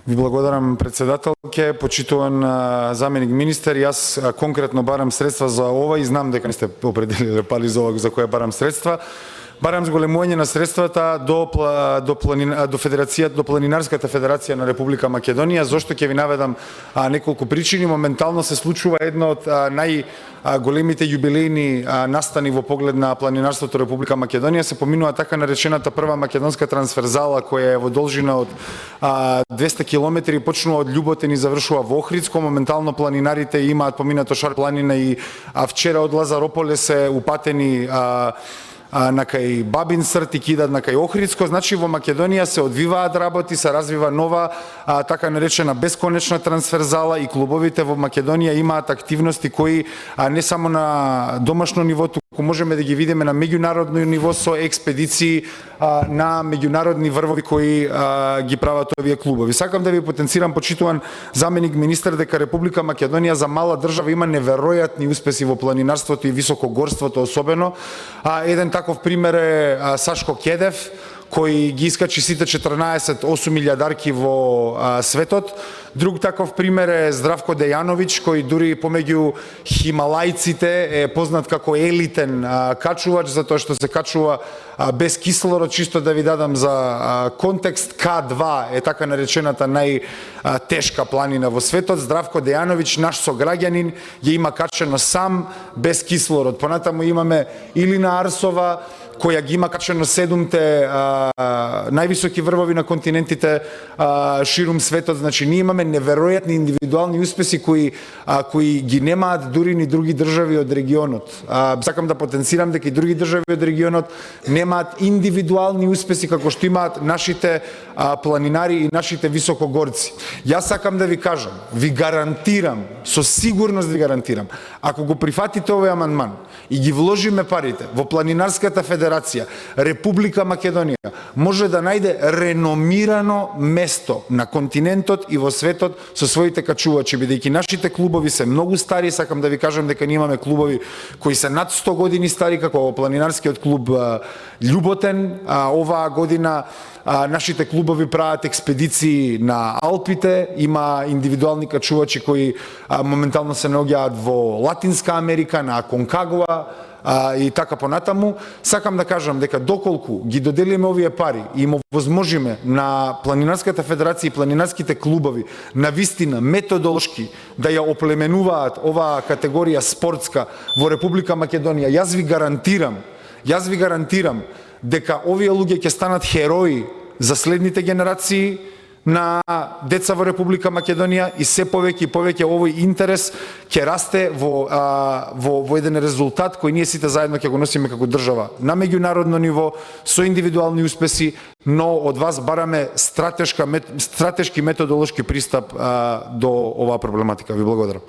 Ви благодарам, председателке, почитуван заменик министер. Јас конкретно барам средства за ова и знам дека не сте определиле пали за ова за која барам средства. Барам зголемување на средствата до Планинарската федерација на Република Македонија. Зошто ќе ви наведам неколку причини. Моментално се случува едно од најголемите јубилејни настани во поглед на планинарството Република Македонија. Се поминува така наречената прва македонска трансферзала која е во должина од 200 километри, почнува од Љуботен и завршува во Охридско. Моментално планинарите имаат поминато Шар планина и вчера од Лазарополе се упатени на кај Бабин Срт и кидат на кај Охридско. Значи во Македонија се одвиваат работи, се развива нова така наречена бесконечна трансферзала и клубовите во Македонија имаат активности кои не само на домашно ниво, туку можеме да ги видиме на меѓународно ниво со експедиции на меѓународни врвови кои ги прават овие клубови. Сакам да ви потенцирам, почитуван заменик министер, дека Република Македонија за мала држава има неверојатни успеси во планинарството и високогорството особено. Еден таков пример е Сашко Кедев, кој ги искачи сите 14 8.000-дарки во светот. Друг таков пример е Здравко Дејановиќ, кој дури помеѓу хималајците е познат како елитен качувач, затоа што се качува без кислород. Чисто да ви дадам за контекст, К2 е така наречената најтешка планина во светот. Здравко Дејановиќ, наш сограѓанин, ја има качено сам без кислород. Понатаму имаме Илина Арсова, која ги има качено 7-те највисоки врвови на континентите ширум светот. Значи, ние имаме неверојатни индивидуални успеси кои ги немаат дури ни други држави од регионот. Сакам да потенцирам дека и други држави од регионот немаат индивидуални успеси како што имаат нашите планинари и нашите високогорци. Јас сакам да ви кажам, ви гарантирам, со сигурност ви гарантирам, ако го прифатите овој амандман и ги вложиме парите во Планинарската федерација, Република Македонија може да најде реномирано место на континентот и во светот со своите качувачи, бидејќи нашите клубови се многу стари. Сакам да ви кажам дека ние имаме клубови кои се над 100 години стари, како планинарскиот клуб Љуботен. Оваа година нашите клубови прават експедиции на Алпите, има индивидуални качувачи кои моментално се наоѓаат во Латинска Америка, на Аконкагуа и така понатаму. Сакам да кажам дека доколку ги доделиме овие пари и им овозможиме на Планинарската федерација и планинарските клубови на вистина методолошки да ја оплеменуваат оваа категорија спортска во Република Македонија, јас ви гарантирам дека овие луѓе ќе станат херои за следните генерации на деца во Република Македонија и се повеќе и повеќе овој интерес ќе расте во еден резултат кој ние сите заедно ќе го носиме како држава на меѓународно ниво со индивидуални успеси, но од вас бараме стратешки методолошки пристап до оваа проблематика. Ви благодарам.